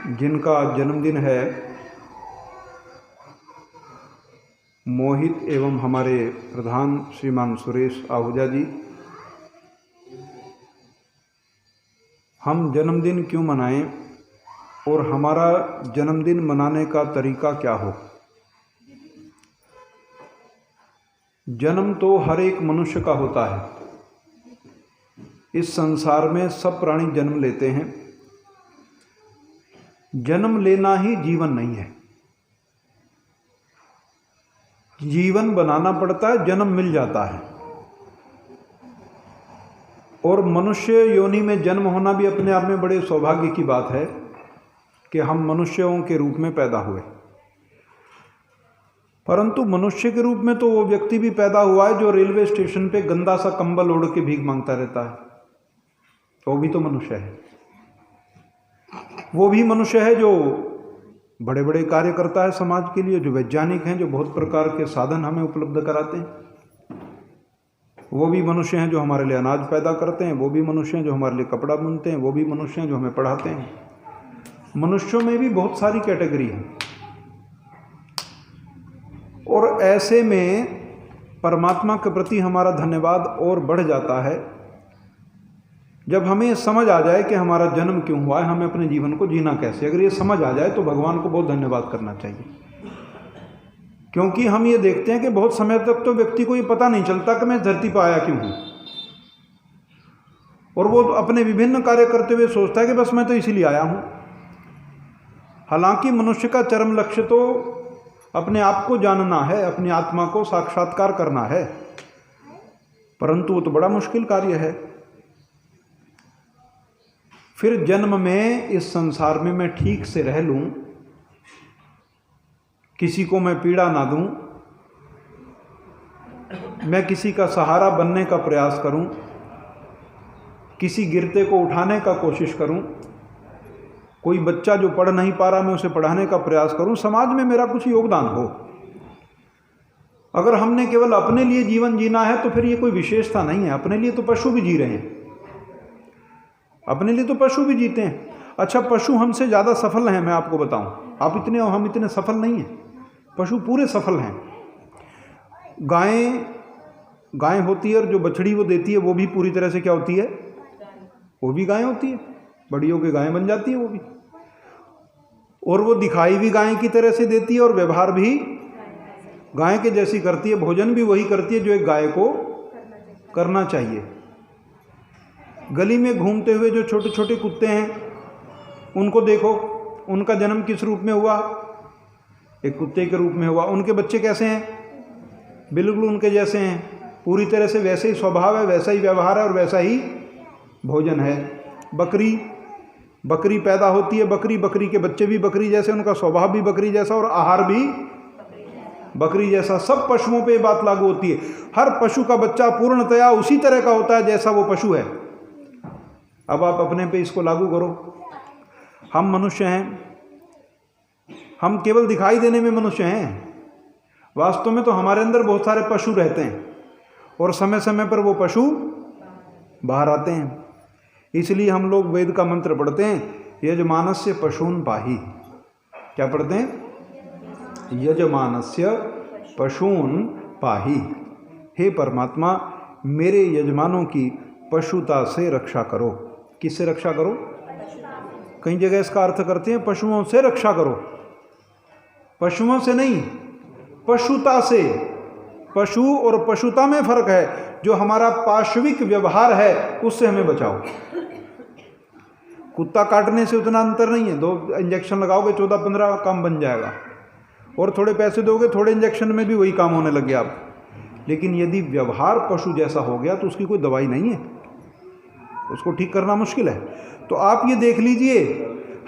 जिनका जन्मदिन है, मोहित एवं हमारे प्रधान श्रीमान सुरेश आहूजा जी। हम जन्मदिन क्यों मनाएं और हमारा जन्मदिन मनाने का तरीका क्या हो। जन्म तो हर एक मनुष्य का होता है। इस संसार में सब प्राणी जन्म लेते हैं। जन्म लेना ही जीवन नहीं है, जीवन बनाना पड़ता है, जन्म मिल जाता है। और मनुष्य योनि में जन्म होना भी अपने आप में बड़े सौभाग्य की बात है कि हम मनुष्यों के रूप में पैदा हुए। परंतु मनुष्य के रूप में तो वो व्यक्ति भी पैदा हुआ है जो रेलवे स्टेशन पे गंदा सा कंबल ओढ़ के भीख मांगता रहता है, वो भी तो मनुष्य है। वो भी मनुष्य है जो बड़े बड़े कार्य करता है समाज के लिए, जो वैज्ञानिक हैं, जो बहुत प्रकार के साधन हमें उपलब्ध कराते हैं। वो भी मनुष्य हैं जो हमारे लिए अनाज पैदा करते हैं। वो भी मनुष्य हैं जो हमारे लिए कपड़ा बुनते हैं। वो भी मनुष्य हैं जो हमें पढ़ाते हैं। मनुष्यों में भी बहुत सारी कैटेगरी है। और ऐसे में परमात्मा के प्रति हमारा धन्यवाद और बढ़ जाता है जब हमें समझ आ जाए कि हमारा जन्म क्यों हुआ है, हमें अपने जीवन को जीना कैसे। अगर ये समझ आ जाए तो भगवान को बहुत धन्यवाद करना चाहिए। क्योंकि हम ये देखते हैं कि बहुत समय तक तो व्यक्ति को ये पता नहीं चलता कि मैं इस धरती पर आया क्यों हूँ, और वो अपने विभिन्न कार्य करते हुए सोचता है कि बस मैं तो इसीलिए आया हूँ। हालांकि मनुष्य का चरम लक्ष्य तो अपने आप को जानना है, अपनी आत्मा को साक्षात्कार करना है, परंतु वो तो बड़ा मुश्किल कार्य है। फिर जन्म में इस संसार में मैं ठीक से रह लूं, किसी को मैं पीड़ा ना दूं, मैं किसी का सहारा बनने का प्रयास करूं, किसी गिरते को उठाने का कोशिश करूं, कोई बच्चा जो पढ़ नहीं पा रहा मैं उसे पढ़ाने का प्रयास करूं, समाज में मेरा कुछ योगदान हो। अगर हमने केवल अपने लिए जीवन जीना है तो फिर ये कोई विशेषता नहीं है। अपने लिए तो पशु भी जी रहे हैं, अपने लिए तो पशु भी जीते हैं। अच्छा, पशु हमसे ज़्यादा सफल हैं, मैं आपको बताऊं। आप इतने और हम इतने सफल नहीं हैं, पशु पूरे सफल हैं। गाय होती है और जो बछड़ी वो देती है वो भी पूरी तरह से क्या होती है, वो भी गाय होती है। बड़ी होकर गाय बन जाती है वो भी, और वो दिखाई भी गाय की तरह से देती है और व्यवहार भी गाय के जैसी करती है। भोजन भी वही करती है जो एक गाय को करना चाहिए। गली में घूमते हुए जो छोटे छोटे कुत्ते हैं उनको देखो, उनका जन्म किस रूप में हुआ, एक कुत्ते के रूप में हुआ। उनके बच्चे कैसे हैं, बिल्कुल उनके जैसे हैं, पूरी तरह से वैसे ही स्वभाव है, वैसा ही व्यवहार है और वैसा ही भोजन है। बकरी पैदा होती है, बकरी के बच्चे भी बकरी जैसे, उनका स्वभाव भी बकरी जैसा और आहार भी बकरी जैसा। सब पशुओं पे बात लागू होती है। हर पशु का बच्चा पूर्णतया उसी तरह का होता है जैसा वो पशु है। अब आप अपने पे इसको लागू करो। हम मनुष्य हैं, हम केवल दिखाई देने में मनुष्य हैं, वास्तव में तो हमारे अंदर बहुत सारे पशु रहते हैं और समय समय पर वो पशु बाहर आते हैं। इसलिए हम लोग वेद का मंत्र पढ़ते हैं, यजमानस्य पशून पाहि। क्या पढ़ते हैं, यजमानस्य पशून पाहि। हे परमात्मा, मेरे यजमानों की पशुता से रक्षा करो। किससे रक्षा करो, कई जगह इसका अर्थ करते हैं पशुओं से रक्षा करो। पशुओं से नहीं, पशुता से। पशु और पशुता में फर्क है। जो हमारा पाशविक व्यवहार है उससे हमें बचाओ। कुत्ता काटने से उतना अंतर नहीं है, 2 इंजेक्शन लगाओगे 14-15 काम बन जाएगा, और थोड़े पैसे दोगे थोड़े इंजेक्शन में भी वही काम होने लग गया आप। लेकिन यदि व्यवहार पशु जैसा हो गया तो उसकी कोई दवाई नहीं है, उसको ठीक करना मुश्किल है। तो आप ये देख लीजिए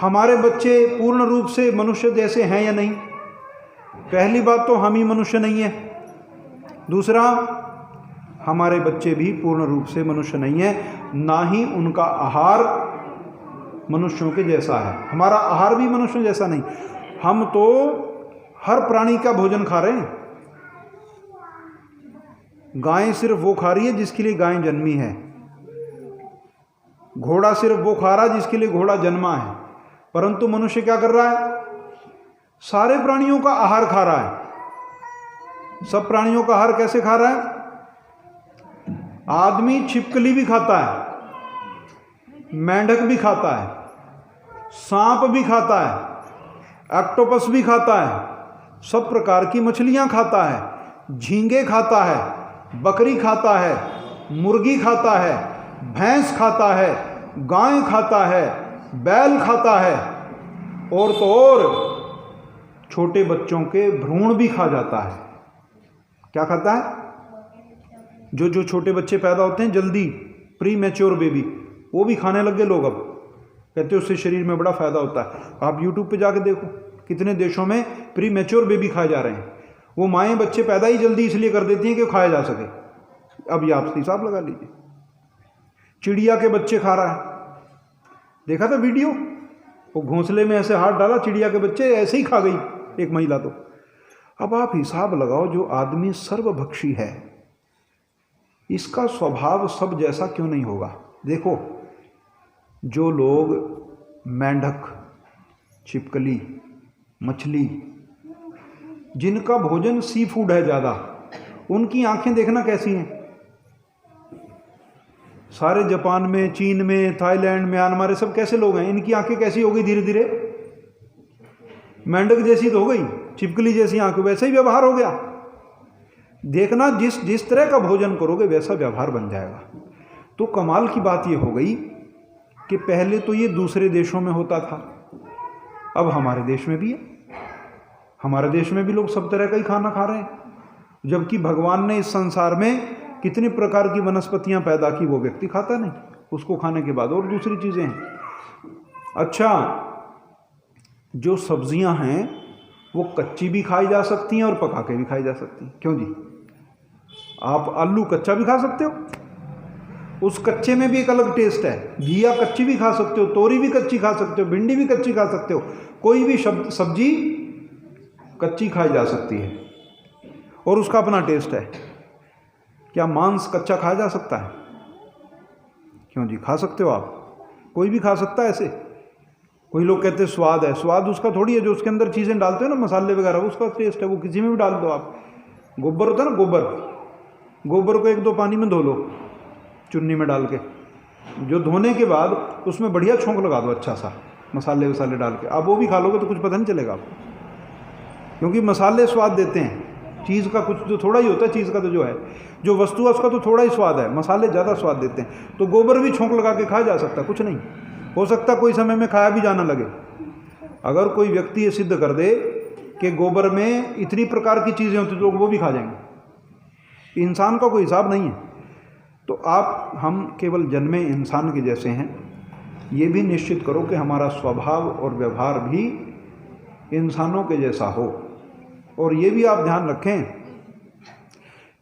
हमारे बच्चे पूर्ण रूप से मनुष्य जैसे हैं या नहीं। पहली बात तो हम ही मनुष्य नहीं है, दूसरा हमारे बच्चे भी पूर्ण रूप से मनुष्य नहीं है, ना ही उनका आहार मनुष्यों के जैसा है। हमारा आहार भी मनुष्यों जैसा नहीं। हम तो हर प्राणी का भोजन खा रहे हैं। गाय सिर्फ वो खा रही है जिसके लिए गाय जन्मी है, घोड़ा सिर्फ वो खा रहा है जिसके लिए घोड़ा जन्मा है, परंतु मनुष्य क्या कर रहा है? सारे प्राणियों का आहार खा रहा है। सब प्राणियों का आहार कैसे खा रहा है? आदमी छिपकली भी खाता है, मेंढक भी खाता है, सांप भी खाता है, ऑक्टोपस भी खाता है, सब प्रकार की मछलियां खाता है, झींगे खाता है, बकरी खाता है, मुर्गी खाता है, भैंस खाता है, गाय खाता है, बैल खाता है, और तो और छोटे बच्चों के भ्रूण भी खा जाता है। क्या खाता है? जो छोटे बच्चे पैदा होते हैं जल्दी, प्री मैच्योर बेबी, वो भी खाने लग गए लोग। अब कहते हैं उससे शरीर में बड़ा फायदा होता है। आप यूट्यूब पे जाके देखो, कितने देशों में प्री मैच्योर बेबी खाए जा रहे हैं। वो माएँ बच्चे पैदा ही जल्दी इसलिए कर देती हैं कि खाया जा सके। अब ये आप हिसाब लगा लीजिए। चिड़िया के बच्चे खा रहा है, देखा था वीडियो, वो घोंसले में ऐसे हाथ डाला, चिड़िया के बच्चे ऐसे ही खा गई एक महिला। तो अब आप हिसाब लगाओ, जो आदमी सर्वभक्षी है, इसका स्वभाव सब जैसा क्यों नहीं होगा? देखो, जो लोग मेंढक, छिपकली, मछली, जिनका भोजन सी फूड है ज़्यादा, उनकी आंखें देखना कैसी हैं। सारे जापान में, चीन में, थाईलैंड, म्यांमार, ये सब कैसे लोग हैं, इनकी आंखें कैसी हो गई धीरे धीरे? मेंढक जैसी तो हो गई, छिपकली जैसी आंखें, वैसे ही व्यवहार हो गया। देखना, जिस तरह का भोजन करोगे वैसा व्यवहार बन जाएगा। तो कमाल की बात ये हो गई कि पहले तो ये दूसरे देशों में होता था, अब हमारे देश में भी है। हमारे देश में भी लोग सब तरह का ही खाना खा रहे हैं, जबकि भगवान ने इस संसार में कितनी प्रकार की वनस्पतियां पैदा की, वो व्यक्ति खाता नहीं। उसको खाने के बाद और दूसरी चीज़ें हैं। अच्छा, जो सब्जियां हैं वो कच्ची भी खाई जा सकती हैं और पका के भी खाई जा सकती हैं। क्यों जी? आप आलू कच्चा भी खा सकते हो, उस कच्चे में भी एक अलग टेस्ट है। घिया कच्ची भी खा सकते हो, तोरी भी कच्ची खा सकते हो, भिंडी भी कच्ची खा सकते हो, कोई भी सब्जी कच्ची खाई जा सकती है और उसका अपना टेस्ट है। क्या मांस कच्चा खाया जा सकता है? क्यों जी, खा सकते हो आप, कोई भी खा सकता है ऐसे। कोई लोग कहते हैं स्वाद है, स्वाद उसका थोड़ी है, जो उसके अंदर चीज़ें डालते हो ना, मसाले वगैरह, उसका टेस्ट है, वो किसी में भी डाल दो आप। गोबर होता है ना, गोबर को 1-2 पानी में धो लो, चुन्नी में डाल के, जो धोने के बाद उसमें बढ़िया छोंक लगा दो अच्छा सा, मसाले वसाले डाल के, आप वो भी खा लोगे तो कुछ पता नहीं चलेगा आपको, क्योंकि मसाले स्वाद देते हैं। चीज़ का कुछ जो थोड़ा ही होता है, चीज़ का तो जो है, जो वस्तु है उसका तो थोड़ा ही स्वाद है, मसाले ज़्यादा स्वाद देते हैं। तो गोबर भी छोंक लगा के खाया जा सकता है, कुछ नहीं, हो सकता कोई समय में खाया भी जाना लगे। अगर कोई व्यक्ति ये सिद्ध कर दे कि गोबर में इतनी प्रकार की चीज़ें होती, तो वो भी खा जाएंगे। इंसान का कोई हिसाब नहीं है। तो हम केवल जन्मे इंसान के जैसे हैं, ये भी निश्चित करो कि हमारा स्वभाव और व्यवहार भी इंसानों के जैसा हो। और ये भी आप ध्यान रखें,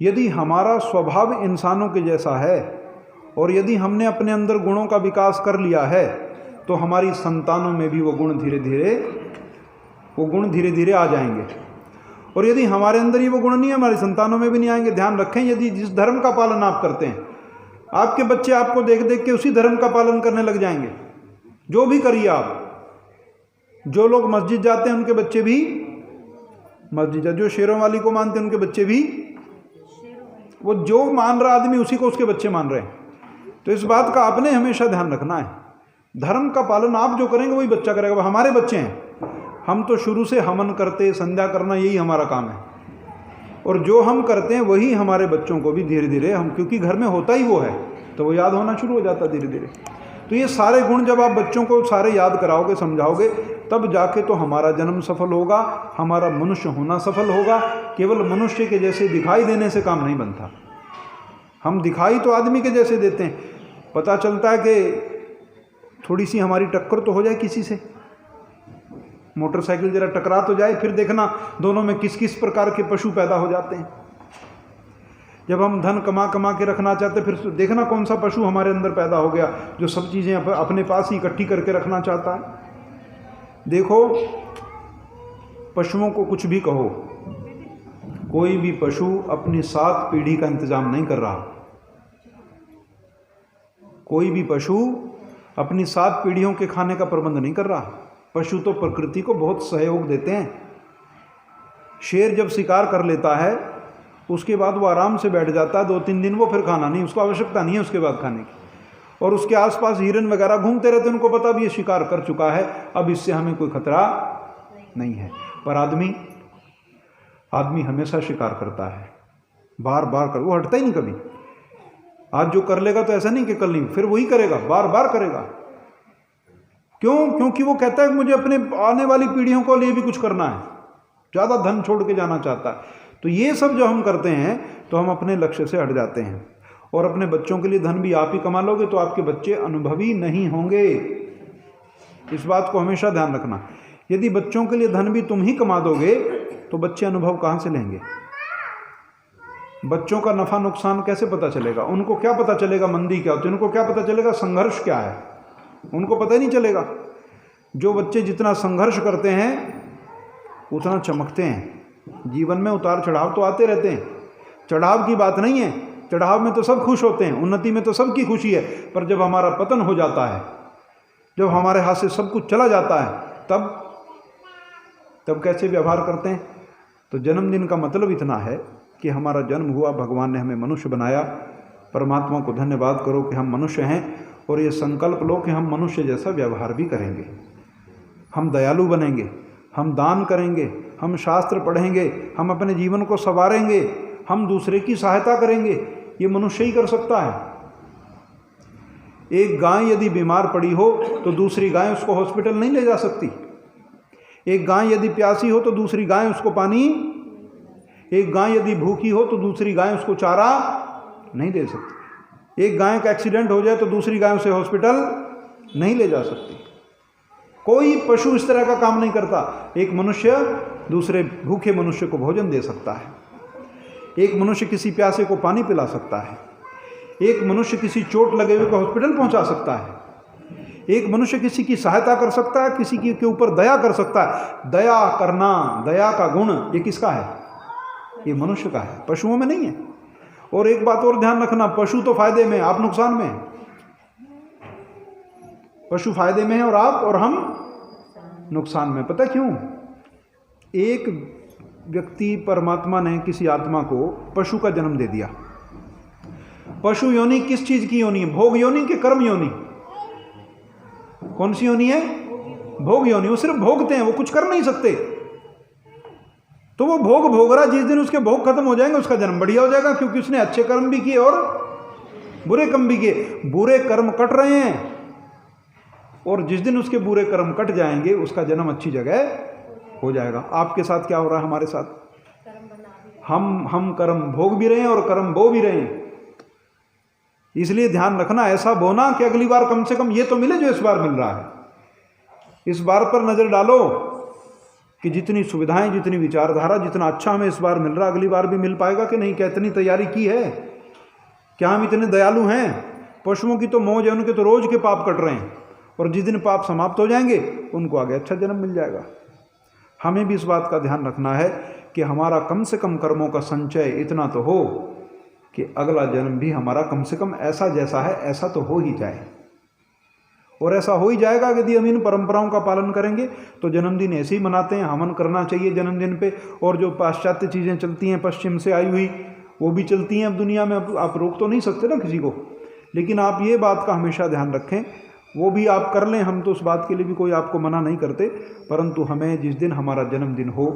यदि हमारा स्वभाव इंसानों के जैसा है और यदि हमने अपने अंदर गुणों का विकास कर लिया है, तो हमारी संतानों में भी वो गुण धीरे धीरे आ जाएंगे। और यदि हमारे अंदर ही वो गुण नहीं है, हमारी संतानों में भी नहीं आएंगे। ध्यान रखें, यदि जिस धर्म का पालन आप करते हैं, आपके बच्चे आपको देख देख के उसी धर्म का पालन करने लग जाएंगे। जो भी करिए आप, जो लोग मस्जिद जाते हैं उनके बच्चे भी मस्जिद, जो शेरों वाली को मानते हैं उनके बच्चे भी, वो जो मान रहा आदमी उसी को उसके बच्चे मान रहे हैं। तो इस बात का आपने हमेशा ध्यान रखना है, धर्म का पालन आप जो करेंगे वही बच्चा करेगा। वो हमारे बच्चे हैं, हम तो शुरू से हवन करते, संध्या करना, यही हमारा काम है, और जो हम करते हैं वही हमारे बच्चों को भी धीरे धीरे हम, क्योंकि घर में होता ही वो है, तो वो याद होना शुरू हो जाता धीरे धीरे। तो ये सारे गुण जब आप बच्चों को सारे याद कराओगे, समझाओगे, तब जाके तो हमारा जन्म सफल होगा, हमारा मनुष्य होना सफल होगा। केवल मनुष्य के जैसे दिखाई देने से काम नहीं बनता। हम दिखाई तो आदमी के जैसे देते हैं, पता चलता है कि थोड़ी सी हमारी टक्कर तो हो जाए किसी से, मोटरसाइकिल जरा टकरा तो जाए, फिर देखना दोनों में किस किस प्रकार के पशु पैदा हो जाते हैं। जब हम धन कमा कमा के रखना चाहते, फिर देखना कौन सा पशु हमारे अंदर पैदा हो गया जो सब चीज़ें अपने पास ही इकट्ठी करके रखना चाहता है। देखो, पशुओं को कुछ भी कहो, कोई भी पशु अपनी 7 पीढ़ी का इंतजाम नहीं कर रहा। कोई भी पशु अपनी 7 पीढ़ियों के खाने का प्रबंध नहीं कर रहा। पशु तो प्रकृति को बहुत सहयोग देते हैं। शेर जब शिकार कर लेता है उसके बाद वो आराम से बैठ जाता है, 2-3 दिन वो फिर खाना नहीं, उसको आवश्यकता नहीं है उसके बाद खाने की। और उसके आसपास हिरन वगैरह घूमते रहते हैं, उनको पता भी ये शिकार कर चुका है, अब इससे हमें कोई खतरा नहीं है। पर आदमी हमेशा शिकार करता है, बार बार कर, वो हटता ही नहीं कभी। आज जो कर लेगा तो ऐसा नहीं कि कल नहीं, फिर वही करेगा, बार बार करेगा। क्यों? क्योंकि वो कहता है कि मुझे अपने आने वाली पीढ़ियों को लिए भी कुछ करना है, ज़्यादा धन छोड़ के जाना चाहता है। तो ये सब जो हम करते हैं तो हम अपने लक्ष्य से हट जाते हैं। और अपने बच्चों के लिए धन भी आप ही कमा लोगे तो आपके बच्चे अनुभवी नहीं होंगे। इस बात को हमेशा ध्यान रखना। यदि बच्चों के लिए धन भी तुम ही कमा दोगे तो बच्चे अनुभव कहाँ से लेंगे? बच्चों का नफा नुकसान कैसे पता चलेगा? उनको क्या पता चलेगा मंदी क्या होती है? उनको क्या पता चलेगा संघर्ष क्या है? उनको पता ही नहीं चलेगा। जो बच्चे जितना संघर्ष करते हैं उतना चमकते हैं। जीवन में उतार चढ़ाव तो आते रहते हैं, चढ़ाव की बात नहीं है, चढ़ाव में तो सब खुश होते हैं, उन्नति में तो सबकी खुशी है। पर जब हमारा पतन हो जाता है, जब हमारे हाथ से सब कुछ चला जाता है, तब कैसे व्यवहार करते हैं? तो जन्मदिन का मतलब इतना है कि हमारा जन्म हुआ, भगवान ने हमें मनुष्य बनाया। परमात्मा को धन्यवाद करो कि हम मनुष्य हैं, और ये संकल्प लो कि हम मनुष्य जैसा व्यवहार भी करेंगे, हम दयालु बनेंगे, हम दान करेंगे, हम शास्त्र पढ़ेंगे, हम अपने जीवन को संवारेंगे, हम दूसरे की सहायता करेंगे। ये मनुष्य ही कर सकता है। एक गाय यदि बीमार पड़ी हो तो दूसरी गाय उसको हॉस्पिटल नहीं ले जा सकती। एक गाय यदि प्यासी हो तो दूसरी गाय उसको पानी, एक गाय यदि भूखी हो तो दूसरी गाय उसको चारा नहीं दे सकती। एक गाय का एक्सीडेंट हो जाए तो दूसरी गाय उसे हॉस्पिटल नहीं ले जा सकती। कोई पशु इस तरह का काम नहीं करता। एक मनुष्य दूसरे भूखे मनुष्य को भोजन दे सकता है, एक मनुष्य किसी प्यासे को पानी पिला सकता है, एक मनुष्य किसी चोट लगे हुए को हॉस्पिटल पहुंचा सकता है, एक मनुष्य किसी की सहायता कर सकता है, किसी के ऊपर दया कर सकता है। दया करना, दया का गुण ये किसका है? ये मनुष्य का है, पशुओं में नहीं है। और एक बात और ध्यान रखना, पशु तो फायदे में, आप नुकसान में हैं। पशु फायदे में है और हम नुकसान में। पता क्यों? एक व्यक्ति, परमात्मा ने किसी आत्मा को पशु का जन्म दे दिया। पशु योनि किस चीज की योनि है? भोग योनि कि कर्म योनि? कौन सी योनि है? भोग योनि। वो सिर्फ भोगते हैं, वो कुछ कर नहीं सकते। तो वो भोग रहा, जिस दिन उसके भोग खत्म हो जाएंगे उसका जन्म बढ़िया हो जाएगा, क्योंकि उसने अच्छे कर्म भी किए और बुरे कर्म भी किए। बुरे कर्म कट रहे हैं, और जिस दिन उसके बुरे कर्म कट जाएंगे उसका जन्म अच्छी जगह हो जाएगा। आपके साथ क्या हो रहा है? हमारे साथ हम कर्म भोग भी रहे हैं और कर्म बो भी रहे हैं। इसलिए ध्यान रखना, ऐसा बोना कि अगली बार कम से कम ये तो मिले जो इस बार मिल रहा है। इस बार पर नजर डालो कि जितनी सुविधाएं, जितनी विचारधारा, जितना अच्छा हमें इस बार मिल रहा, अगली बार भी मिल पाएगा कि नहीं? क्या इतनी तैयारी की है? क्या हम इतने दयालु हैं? पशुओं की तो मौज है, उनके तो रोज के पाप कट रहे हैं, और जिस दिन पाप समाप्त हो जाएंगे उनको आगे अच्छा जन्म मिल जाएगा। हमें भी इस बात का ध्यान रखना है कि हमारा कम से कम कर्मों का संचय इतना तो हो कि अगला जन्म भी हमारा कम से कम ऐसा जैसा है ऐसा तो हो ही जाए। और ऐसा हो ही जाएगा यदि हम इन परंपराओं का पालन करेंगे। तो जन्मदिन ऐसे ही मनाते हैं, हवन करना चाहिए जन्मदिन पे। और जो पाश्चात्य चीज़ें चलती हैं पश्चिम से आई हुई, वो भी चलती हैं अब दुनिया में। अब आप रोक तो नहीं सकते ना किसी को, लेकिन आप ये बात का हमेशा ध्यान रखें, वो भी आप कर लें, हम तो उस बात के लिए भी कोई आपको मना नहीं करते। परंतु हमें जिस दिन हमारा जन्मदिन हो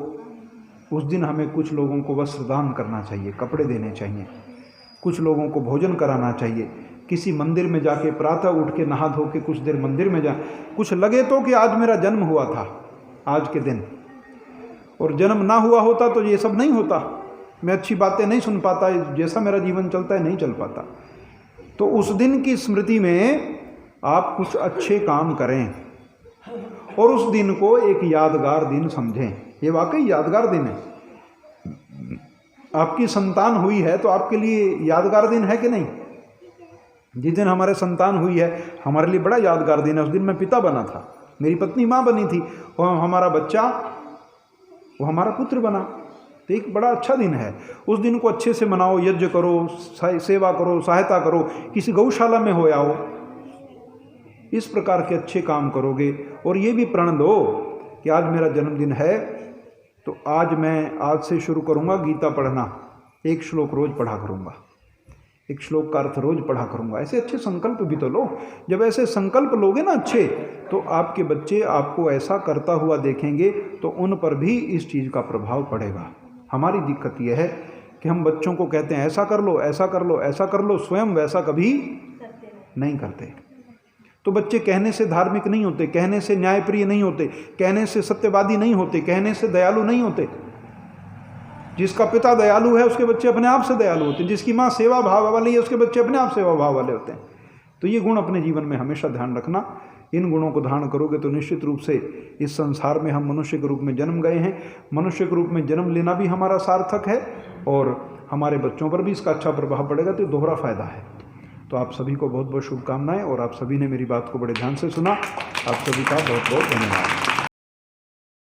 उस दिन हमें कुछ लोगों को वस्त्र दान करना चाहिए, कपड़े देने चाहिए, कुछ लोगों को भोजन कराना चाहिए। किसी मंदिर में जाके प्रातः उठ के नहा धो के कुछ देर मंदिर में जा, कुछ लगे तो कि आज मेरा जन्म हुआ था आज के दिन। और जन्म ना हुआ होता तो ये सब नहीं होता, मैं अच्छी बातें नहीं सुन पाता, जैसा मेरा जीवन चलता है नहीं चल पाता। तो उस दिन की स्मृति में आप कुछ अच्छे काम करें और उस दिन को एक यादगार दिन समझें। ये वाकई यादगार दिन है। आपकी संतान हुई है तो आपके लिए यादगार दिन है कि नहीं? जिस दिन हमारे संतान हुई है हमारे लिए बड़ा यादगार दिन है। उस दिन मैं पिता बना था, मेरी पत्नी माँ बनी थी, और हमारा बच्चा वो हमारा पुत्र बना। तो एक बड़ा अच्छा दिन है। उस दिन को अच्छे से मनाओ, यज्ञ करो, सेवा करो, सहायता करो। किसी गौशाला में हो आओ, इस प्रकार के अच्छे काम करोगे और ये भी प्रण लो कि आज मेरा जन्मदिन है तो आज से शुरू करूँगा गीता पढ़ना, एक श्लोक रोज पढ़ा करूँगा, एक श्लोक का अर्थ रोज पढ़ा करूँगा। ऐसे अच्छे संकल्प भी तो लो। जब ऐसे संकल्प लोगे ना अच्छे, तो आपके बच्चे आपको ऐसा करता हुआ देखेंगे तो उन पर भी इस चीज़ का प्रभाव पड़ेगा। हमारी दिक्कत यह है कि हम बच्चों को कहते हैं ऐसा कर लो, ऐसा कर लो, ऐसा कर लो, स्वयं वैसा कभी नहीं करते। तो बच्चे कहने से धार्मिक नहीं होते, कहने से न्यायप्रिय नहीं होते, कहने से सत्यवादी नहीं होते, कहने से दयालु नहीं होते। जिसका पिता दयालु है उसके बच्चे अपने आप से दयालु होते हैं, जिसकी माँ सेवा भाव वाली है उसके बच्चे अपने आप सेवा भाव वाले होते हैं। तो ये गुण अपने जीवन में हमेशा ध्यान रखना। इन गुणों को धारण करोगे तो निश्चित रूप से इस संसार में हम मनुष्य के रूप में जन्म गए हैं, मनुष्य के रूप में जन्म लेना भी हमारा सार्थक है और हमारे बच्चों पर भी इसका अच्छा प्रभाव पड़ेगा। तो दोहरा फायदा है। तो आप सभी को बहुत बहुत शुभकामनाएं और आप सभी ने मेरी बात को बड़े ध्यान से सुना। आप सभी का बहुत बहुत धन्यवाद।